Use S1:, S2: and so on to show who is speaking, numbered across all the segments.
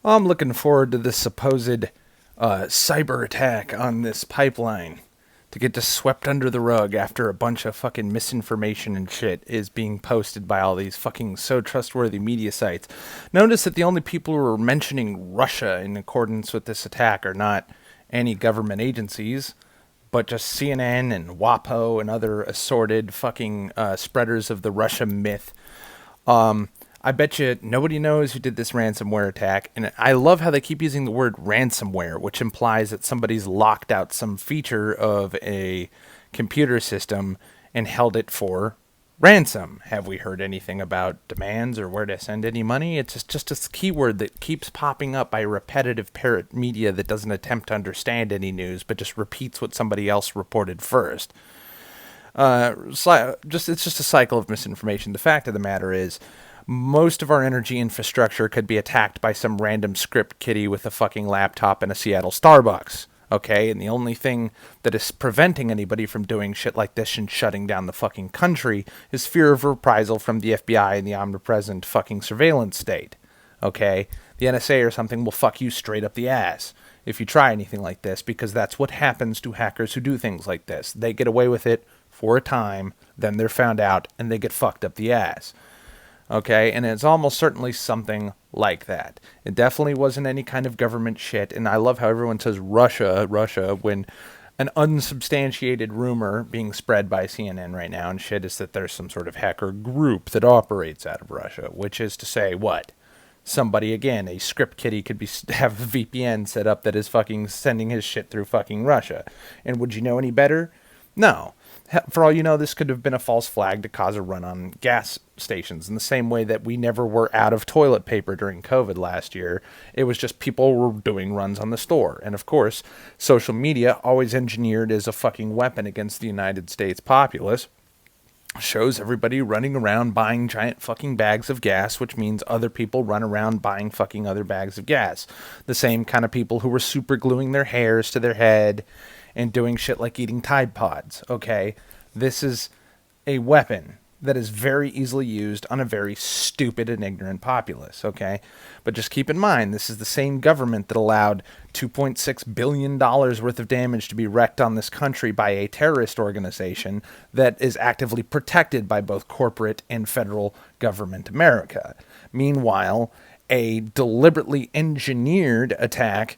S1: I'm looking forward to this supposed cyber attack on this pipeline to get just swept under the rug after a bunch of fucking misinformation and shit is being posted by all these fucking so trustworthy media sites. Notice that the only people who are mentioning Russia in accordance with this attack are not any government agencies, but just CNN and WAPO and other assorted fucking spreaders of the Russia myth. I bet you nobody knows who did this ransomware attack. And I love how they keep using the word ransomware, which implies that somebody's locked out some feature of a computer system and held it for ransom. Have we heard anything about demands or where to send any money? It's just a keyword that keeps popping up by repetitive parrot media that doesn't attempt to understand any news, but just repeats what somebody else reported first. It's just a cycle of misinformation. The fact of the matter is, most of our energy infrastructure could be attacked by some random script kiddie with a fucking laptop in a Seattle Starbucks. Okay, and the only thing that is preventing anybody from doing shit like this and shutting down the fucking country is fear of reprisal from the FBI and the omnipresent fucking surveillance state. Okay, the NSA or something will fuck you straight up the ass if you try anything like this, because that's what happens to hackers who do things like this. They get away with it for a time, then they're found out, and they get fucked up the ass. Okay, and it's almost certainly something like that. It definitely wasn't any kind of government shit, and I love how everyone says Russia, Russia, when an unsubstantiated rumor being spread by CNN right now and shit is that there's some sort of hacker group that operates out of Russia, which is to say what? Somebody, again, a script kiddie could have a VPN set up that is fucking sending his shit through fucking Russia. And would you know any better? No. For all you know, this could have been a false flag to cause a run on gas stations in the same way that we never were out of toilet paper during COVID last year. It was just people were doing runs on the store. And of course, social media, always engineered as a fucking weapon against the United States populace, shows everybody running around buying giant fucking bags of gas, which means other people run around buying fucking other bags of gas. The same kind of people who were super gluing their hairs to their head and doing shit like eating Tide Pods, okay? This is a weapon that is very easily used on a very stupid and ignorant populace, okay? But just keep in mind, this is the same government that allowed $2.6 billion worth of damage to be wreaked on this country by a terrorist organization that is actively protected by both corporate and federal government America. Meanwhile, a deliberately engineered attack,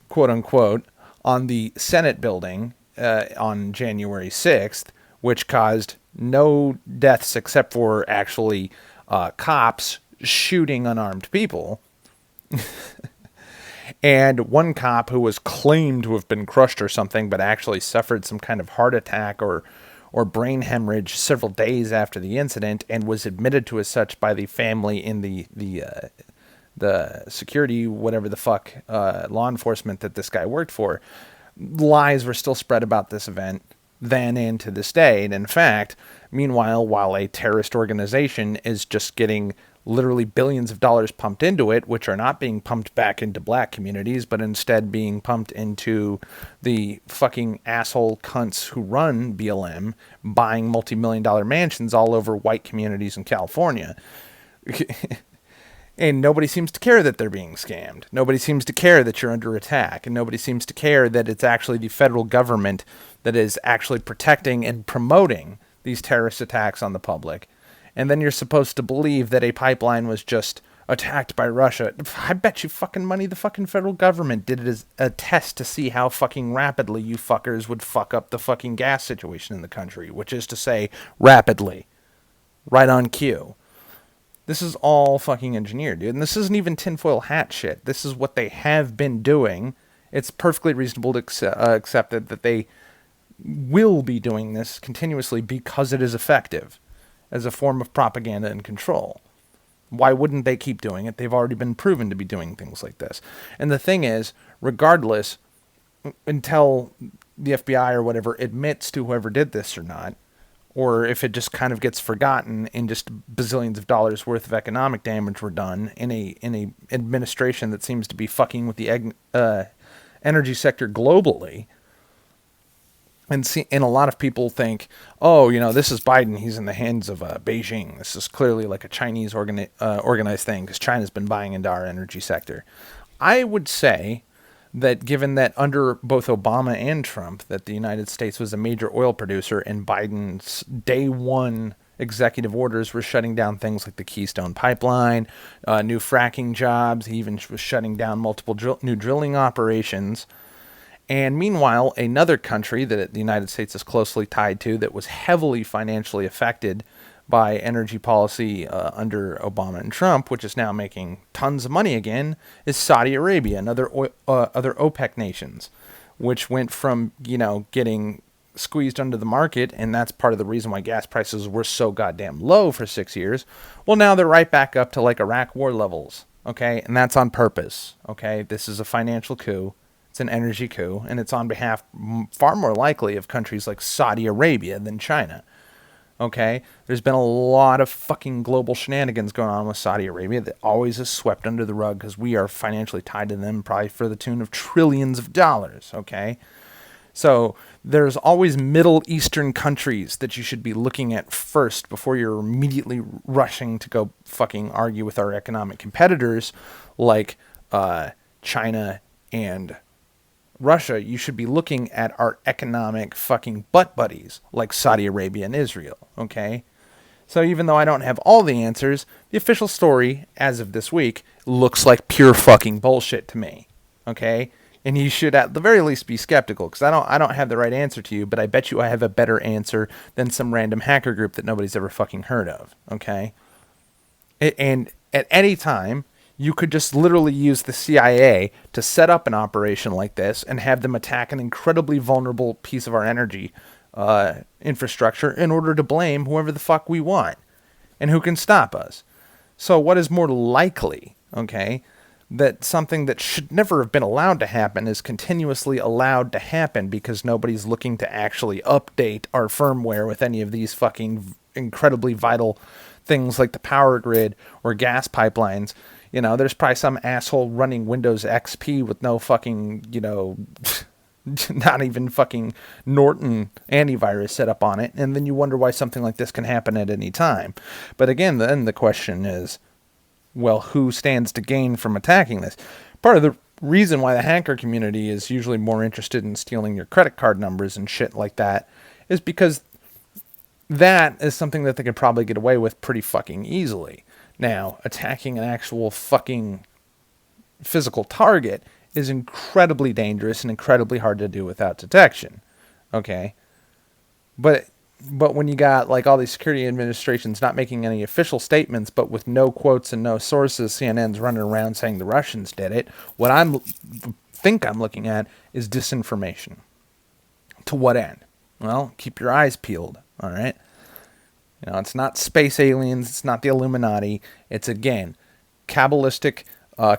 S1: quote unquote, on the Senate building on January 6th, which caused no deaths except for actually cops shooting unarmed people. And one cop who was claimed to have been crushed or something, but actually suffered some kind of heart attack or brain hemorrhage several days after the incident, and was admitted to as such by the family in the security, whatever the fuck, law enforcement that this guy worked for. Lies were still spread about this event then and to this day. And in fact, meanwhile, while a terrorist organization is just getting literally billions of dollars pumped into it, which are not being pumped back into black communities, but instead being pumped into the fucking asshole cunts who run BLM, buying multi-million-dollar mansions all over white communities in California. And nobody seems to care that they're being scammed. Nobody seems to care that you're under attack. And nobody seems to care that it's actually the federal government that is actually protecting and promoting these terrorist attacks on the public. And then you're supposed to believe that a pipeline was just attacked by Russia. I bet you fucking money the fucking federal government did it as a test to see how fucking rapidly you fuckers would fuck up the fucking gas situation in the country. Which is to say, rapidly. Right on cue. This is all fucking engineered, dude. And this isn't even tinfoil hat shit. This is what they have been doing. It's perfectly reasonable to accept that they will be doing this continuously because it is effective as a form of propaganda and control. Why wouldn't they keep doing it? They've already been proven to be doing things like this. And the thing is, regardless, until the FBI or whatever admits to whoever did this or not, or if it just kind of gets forgotten and just bazillions of dollars worth of economic damage were done in a administration that seems to be fucking with the energy sector globally, And a lot of people think, oh, this is Biden. He's in the hands of Beijing. This is clearly like a Chinese organized thing because China's been buying into our energy sector. I would say that given that under both Obama and Trump, that the United States was a major oil producer, and Biden's day one executive orders were shutting down things like the Keystone Pipeline, new fracking jobs. He even was shutting down multiple new drilling operations. And meanwhile, another country that the United States is closely tied to that was heavily financially affected by energy policy under Obama and Trump, which is now making tons of money again, is Saudi Arabia and other OPEC nations, which went from, getting squeezed under the market, and that's part of the reason why gas prices were so goddamn low for 6 years. Well, now they're right back up to like Iraq war levels, okay? And that's on purpose, okay? This is a financial coup. It's an energy coup, and it's on behalf, far more likely, of countries like Saudi Arabia than China. Okay? There's been a lot of fucking global shenanigans going on with Saudi Arabia that always is swept under the rug because we are financially tied to them, probably for the tune of trillions of dollars. Okay? So there's always Middle Eastern countries that you should be looking at first before you're immediately rushing to go fucking argue with our economic competitors like China and Russia. You should be looking at our economic fucking butt buddies like Saudi Arabia and Israel, okay? So even though I don't have all the answers, the official story, as of this week, looks like pure fucking bullshit to me, okay? And you should at the very least be skeptical, because I don't have the right answer to you, but I bet you I have a better answer than some random hacker group that nobody's ever fucking heard of, okay? And at any time, you could just literally use the CIA to set up an operation like this and have them attack an incredibly vulnerable piece of our energy infrastructure in order to blame whoever the fuck we want and who can stop us. So what is more likely, okay, that something that should never have been allowed to happen is continuously allowed to happen because nobody's looking to actually update our firmware with any of these fucking incredibly vital things like the power grid or gas pipelines. There's probably some asshole running Windows XP with no fucking, not even fucking Norton antivirus set up on it. And then you wonder why something like this can happen at any time. But again, then the question is, well, who stands to gain from attacking this? Part of the reason why the hacker community is usually more interested in stealing your credit card numbers and shit like that is because that is something that they could probably get away with pretty fucking easily. Now, attacking an actual fucking physical target is incredibly dangerous and incredibly hard to do without detection. Okay? But when you got like all these security administrations not making any official statements, but with no quotes and no sources, CNN's running around saying the Russians did it, what I'm looking at is disinformation. To what end? Well, keep your eyes peeled, all right? It's not space aliens. It's not the Illuminati. It's, again, Kabbalistic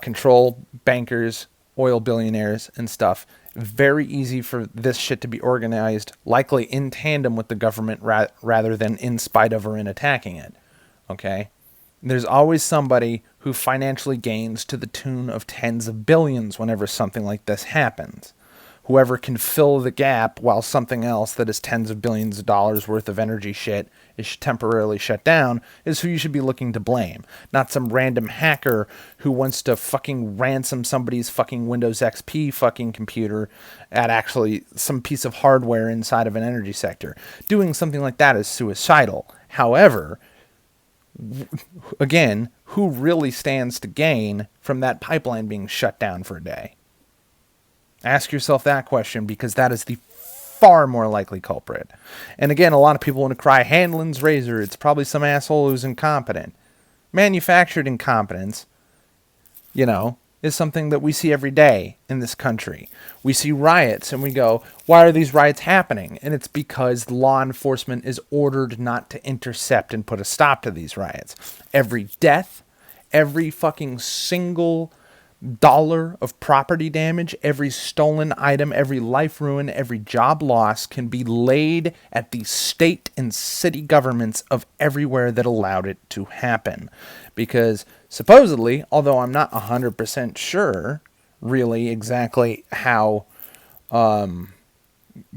S1: control bankers, oil billionaires, and stuff. Very easy for this shit to be organized, likely in tandem with the government rather than in spite of or in attacking it. Okay? There's always somebody who financially gains to the tune of tens of billions whenever something like this happens. Whoever can fill the gap while something else that is tens of billions of dollars worth of energy shit is temporarily shut down is who you should be looking to blame. Not some random hacker who wants to fucking ransom somebody's fucking Windows XP fucking computer at actually some piece of hardware inside of an energy sector. Doing something like that is suicidal. However, again, who really stands to gain from that pipeline being shut down for a day? Ask yourself that question, because that is the far more likely culprit. And again, a lot of people want to cry Hanlon's razor. It's probably some asshole who's incompetent. Manufactured incompetence, is something that we see every day in this country. We see riots and we go, why are these riots happening? And it's because law enforcement is ordered not to intercept and put a stop to these riots. Every death, every fucking single dollar of property damage, every stolen item, every life ruin, every job loss can be laid at the state and city governments of everywhere that allowed it to happen. Because supposedly, although I'm not 100% sure really exactly how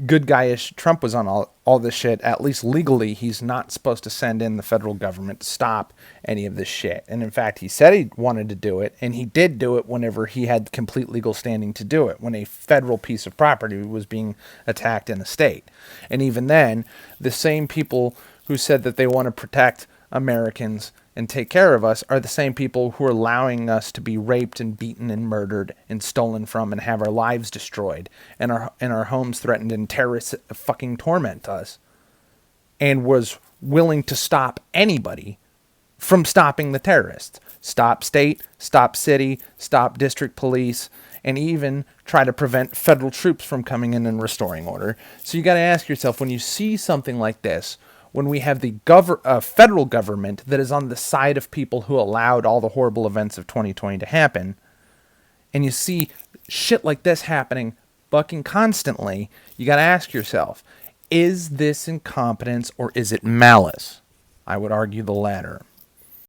S1: good guyish Trump was on all this shit, at least legally, he's not supposed to send in the federal government to stop any of this shit. And in fact, he said he wanted to do it, and he did do it whenever he had complete legal standing to do it, when a federal piece of property was being attacked in a state. And even then, the same people who said that they want to protect Americans and take care of us are the same people who are allowing us to be raped and beaten and murdered and stolen from and have our lives destroyed and our homes threatened and terrorists fucking torment us, and was willing to stop anybody from stopping the terrorists. Stop state, stop city, stop district police, and even try to prevent federal troops from coming in and restoring order. So you got to ask yourself, when you see something like this, when we have the federal government that is on the side of people who allowed all the horrible events of 2020 to happen, and you see shit like this happening fucking constantly, you got to ask yourself, is this incompetence or is it malice? I would argue the latter.